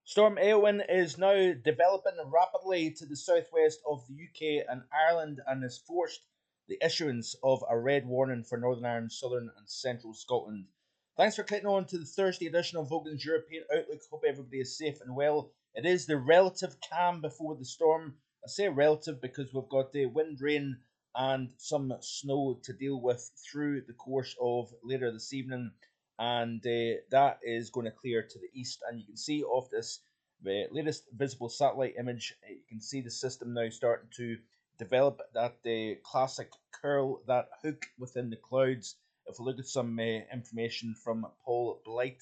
Storm Awin is now developing rapidly to the southwest of the UK and Ireland and has forced the issuance of a red warning for Northern Ireland, Southern and Central Scotland. Thanks for clicking on to the Thursday edition of Vogan's European Outlook. Hope everybody is safe and well. It is the relative calm before the storm. I say relative because we've got the wind, rain, and some snow to deal with through the course of later this evening, and that is going to clear to the east. And you can see off this latest visible satellite image, you can see the system now starting to develop that classic curl, that hook within the clouds. If we look at some information from Paul Blight,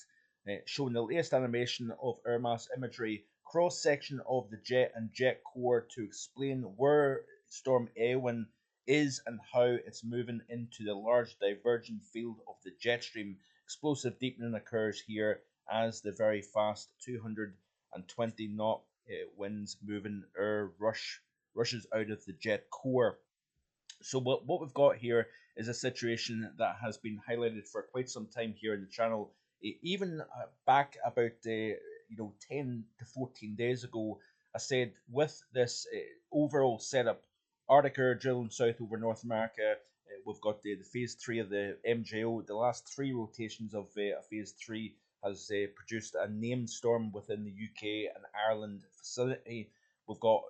showing the latest animation of Irma's imagery, cross section of the jet and jet core to explain where Storm Eowyn is and how it's moving into the large diverging field of the jet stream. Explosive deepening occurs here as the very fast 220 knot winds moving rushes out of the jet core. So what we've got here is a situation that has been highlighted for quite some time here in the channel. Even back about 10 to 14 days ago, I said with this overall setup, Arctic air drilling south over North America, we've got the phase 3 of the MJO. The last 3 rotations of phase 3 has produced a named storm within the UK and Ireland facility. We've got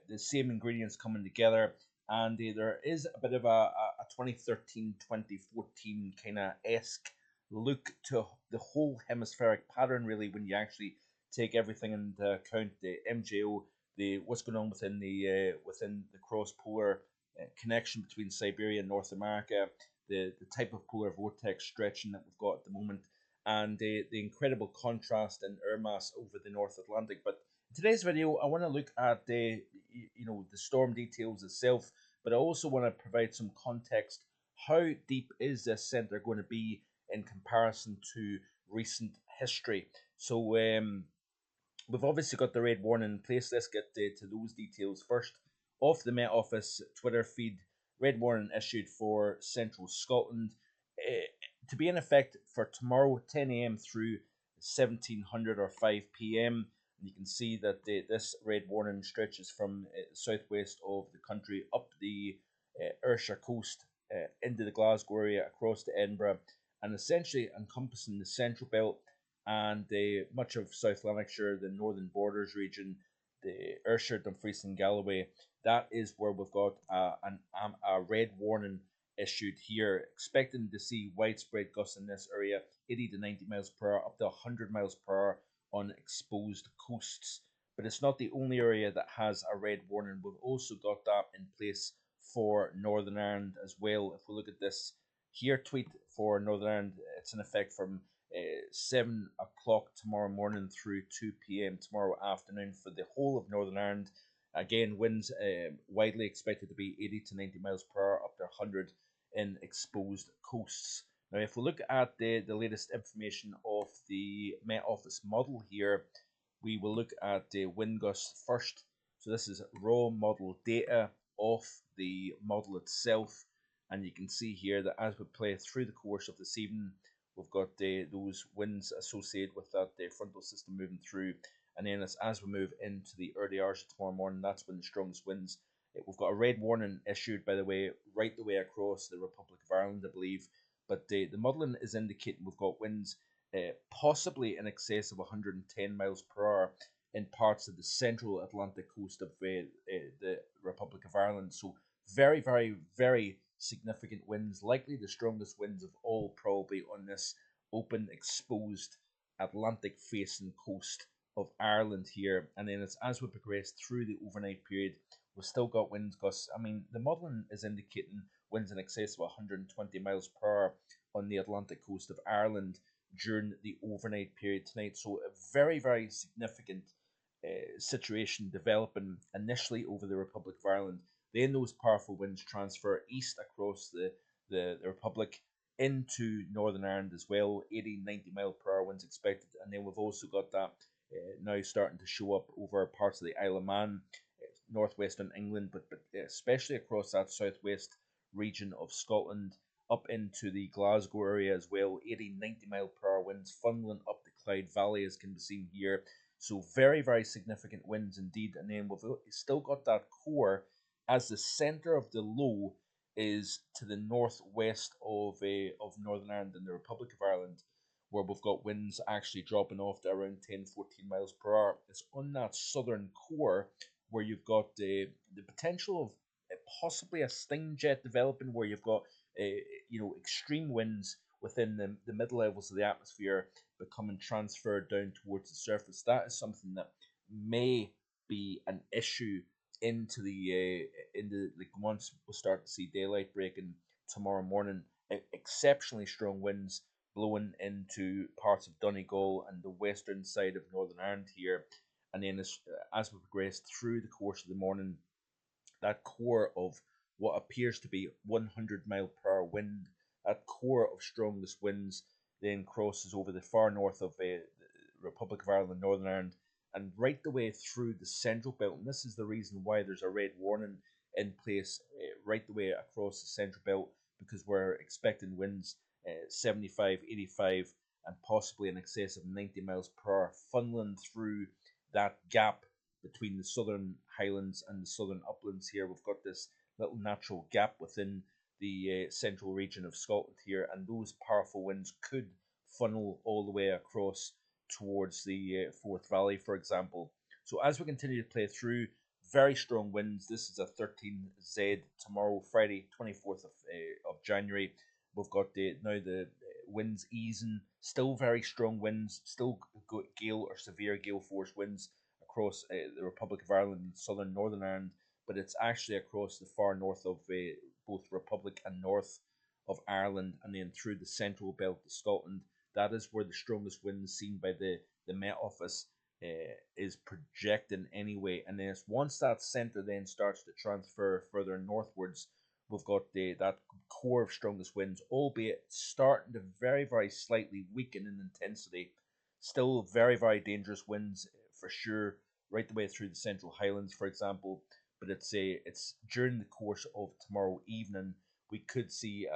the same ingredients coming together, and there is a bit of a 2013-2014 kind of esque look to the whole hemispheric pattern, really, when you actually take everything into account. The MJO, the what's going on within the cross polar connection between Siberia and North America, the type of polar vortex stretching that we've got at the moment, and the incredible contrast in Irma's over the North Atlantic. But in today's video, I want to look at the storm details itself, but I also want to provide some context. How deep is this center going to be in comparison to recent history? So we've obviously got the red warning in place. Let's get to those details first. Off the Met Office Twitter feed, red warning issued for Central Scotland to be in effect for tomorrow 10 a.m. through 1700 or 5 p.m. And you can see that this red warning stretches from the southwest of the country up the Ayrshire coast into the Glasgow area across to Edinburgh, and essentially encompassing the Central Belt and much of South Lanarkshire, the Northern Borders region, the Ayrshire, Dumfries and Galloway. That is where we've got a red warning issued here, expecting to see widespread gusts in this area, 80 to 90 miles per hour, up to 100 miles per hour on exposed coasts. But it's not the only area that has a red warning. We've also got that in place for Northern Ireland as well. If we look at this here tweet for Northern Ireland, it's in effect from 7 o'clock tomorrow morning through 2 p.m. tomorrow afternoon for the whole of Northern Ireland. Again, winds widely expected to be 80 to 90 miles per hour, up to 100 in exposed coasts. Now, if we look at the latest information of the Met Office model here, we will look at the wind gusts first. So this is raw model data of the model itself, and you can see here that as we play through the course of this evening, we've got those winds associated with that frontal system moving through, and then as we move into the early hours of tomorrow morning, that's when the strongest winds. We've got a red warning issued, by the way, right the way across the Republic of Ireland, I believe. But the modelling is indicating we've got winds possibly in excess of 110 miles per hour in parts of the central Atlantic coast of the Republic of Ireland. So very, very, very significant winds, likely the strongest winds of all probably on this open, exposed Atlantic facing coast of Ireland here. And then as we progress through the overnight period, we've still got wind gusts. I mean, the modelling is indicating winds in excess of 120 miles per hour on the Atlantic coast of Ireland during the overnight period tonight. So a very, very significant situation developing initially over the Republic of Ireland. Then those powerful winds transfer east across the Republic into Northern Ireland as well. 80, 90 mile per hour winds expected. And then we've also got that now starting to show up over parts of the Isle of Man, northwestern England, but especially across that southwest region of Scotland, up into the Glasgow area as well. 80, 90 mile per hour winds funneling up the Clyde Valley, as can be seen here. So very, very significant winds indeed. And then we've still got that core as the centre of the low is to the northwest of Northern Ireland and the Republic of Ireland, where we've got winds actually dropping off to around 10, 14 miles per hour. It's on that southern core where you've got the potential of possibly a sting jet developing, where you've got extreme winds within the mid levels of the atmosphere becoming transferred down towards the surface. That is something that may be an issue into like once we start to see daylight breaking tomorrow morning. Exceptionally strong winds blowing into parts of Donegal and the western side of Northern Ireland here, and then as we progress through the course of the morning, that core of what appears to be 100 mile per hour wind, that core of strongest winds, then crosses over the far north of the Republic of Ireland, Northern Ireland, and right the way through the central belt. And this is the reason why there's a red warning in place right the way across the central belt, because we're expecting winds 75, 85, and possibly in excess of 90 miles per hour, funneling through that gap between the southern highlands and the southern uplands here. We've got this little natural gap within the central region of Scotland here, and those powerful winds could funnel all the way across towards the Forth Valley, for example. So as we continue to play through, very strong winds. This is a 13Z tomorrow, Friday, 24th of January. We've got now the winds easing, still very strong winds, still gale or severe gale force winds across the Republic of Ireland and southern Northern Ireland, but it's actually across the far north of both Republic and north of Ireland, and then through the central belt of Scotland. That is where the strongest winds seen by the Met Office is projecting anyway. And then once that centre then starts to transfer further northwards, we've got that core of strongest winds, albeit starting to very, very slightly weaken in intensity. Still very, very dangerous winds for sure, right the way through the Central Highlands, for example. But it's during the course of tomorrow evening we could see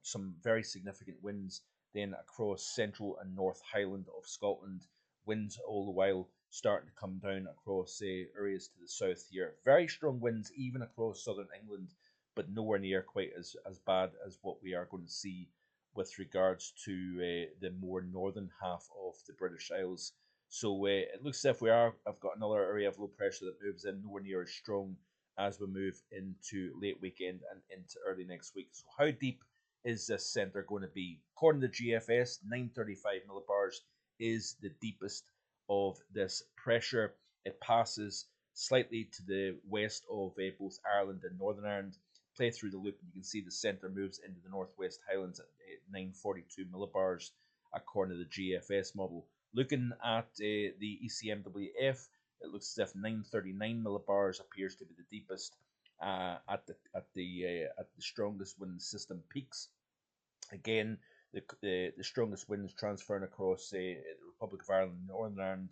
some very significant winds then across Central and North Highland of Scotland. Winds all the while starting to come down across areas to the south here. Very strong winds even across southern England, but nowhere near quite as bad as what we are going to see with regards to the more northern half of the British Isles. So it looks as if I've got another area of low pressure that moves in, nowhere near as strong as we move into late weekend and into early next week. So how deep is this centre going to be? According to GFS, 935 millibars is the deepest of this pressure. It passes slightly to the west of both Ireland and Northern Ireland. Play through the loop and you can see the centre moves into the Northwest Highlands at 942 millibars according to the GFS model. Looking at the ECMWF, it looks as if 939 millibars appears to be the deepest at the strongest when the system peaks. Again, the strongest winds transferring across the Republic of Ireland, Northern Ireland,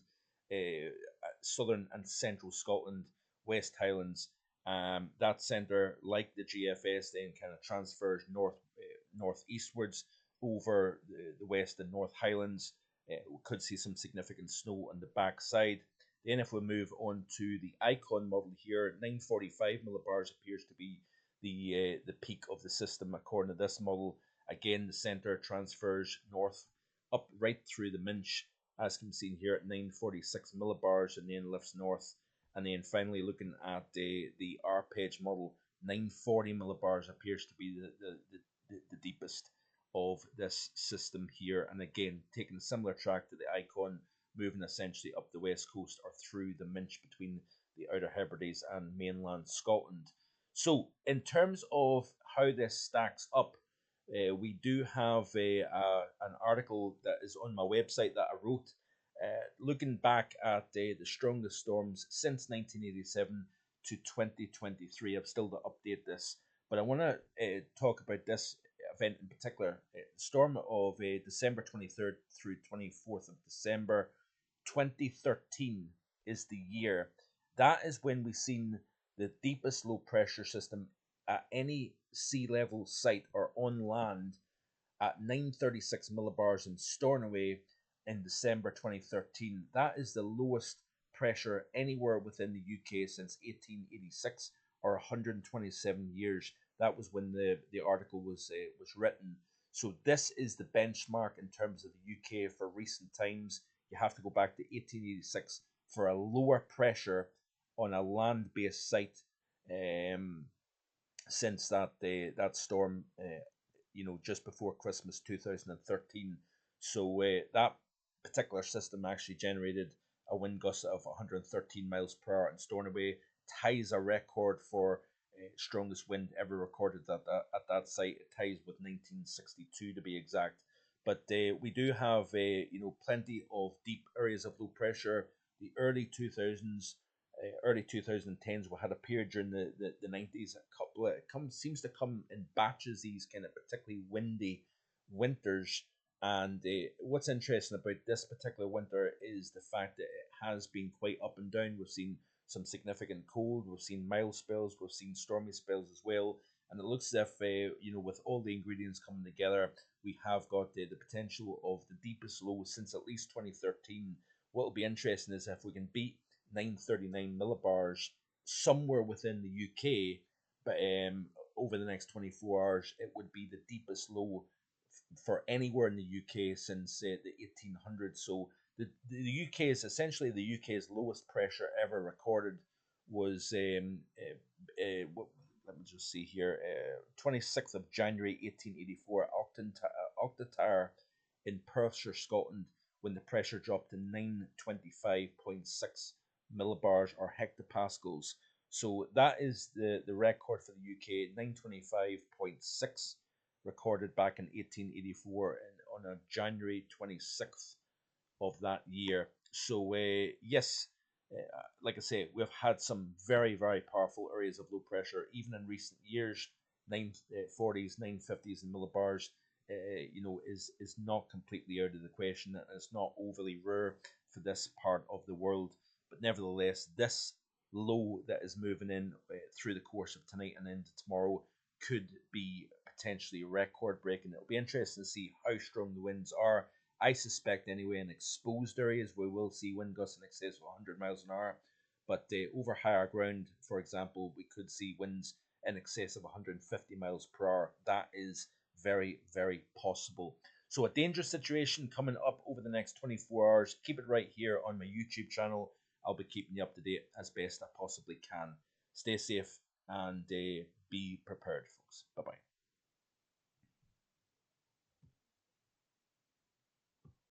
southern and central Scotland, West Highlands. That centre, like the GFS, then kind of transfers northeastwards over the West and North Highlands. We could see some significant snow on the backside. Then if we move on to the icon model here, 945 millibars appears to be the peak of the system according to this model. Again, the centre transfers north up right through the Minch, as can be seen here at 946 millibars, and then lifts north. And then finally, looking at the arpege model, 940 millibars appears to be the deepest of this system here. And again, taking a similar track to the icon, moving essentially up the west coast or through the Minch between the Outer Hebrides and mainland Scotland. So, in terms of how this stacks up, we do have an article that is on my website that I wrote looking back at the strongest storms since 1987 to 2023. I've still to update this, but I want to talk about this event in particular. The storm of December 23rd through 24th of December 2013 is the year. That is when we've seen the deepest low pressure system at any sea level site or on land at 936 millibars in Stornoway in December 2013. That is the lowest pressure anywhere within the UK since 1886, or 127 years. That was when the article was written. So this is the benchmark in terms of the UK for recent times. You have to go back to 1886 for a lower pressure on a land-based site, um, since that storm, just before Christmas 2013. So that particular system actually generated a wind gust of 113 miles per hour in Stornoway, ties a record for strongest wind ever recorded at that site. It ties with 1962 to be exact. But we do have plenty of deep areas of low pressure. The early 2010s we had a period during the 90s. A couple it comes seems to come in batches, these kind of particularly windy winters. And what's interesting about this particular winter is the fact that it has been quite up and down. We've seen some significant cold, we've seen mild spells, we've seen stormy spells as well. And it looks as if with all the ingredients coming together, we have got the potential of the deepest low since at least 2013. What will be interesting is if we can beat 939 millibars somewhere within the UK, but over the next 24 hours, it would be the deepest low for anywhere in the UK since the 1800s. So the UK is essentially the UK's lowest pressure ever recorded was let me just see here, 26th of January 1884, Octatar in Perthshire, Scotland, when the pressure dropped to 925.6 millibars or hectopascals. So that is the record for the UK, 925.6, recorded back in 1884 and on a January 26th of that year. So yes, like I say, we've had some very, very powerful areas of low pressure even in recent years. 940s, 950s, and millibars, is not completely out of the question, and it's not overly rare for this part of the world. But nevertheless, this low that is moving in through the course of tonight and into tomorrow could be potentially record breaking. It'll be interesting to see how strong the winds are. I suspect anyway in exposed areas we will see wind gusts in excess of 100 miles an hour. But over higher ground, for example, we could see winds in excess of 150 miles per hour. That is very, very possible. So a dangerous situation coming up over the next 24 hours. Keep it right here on my YouTube channel. I'll be keeping you up to date as best I possibly can. Stay safe and be prepared, folks. Bye-bye.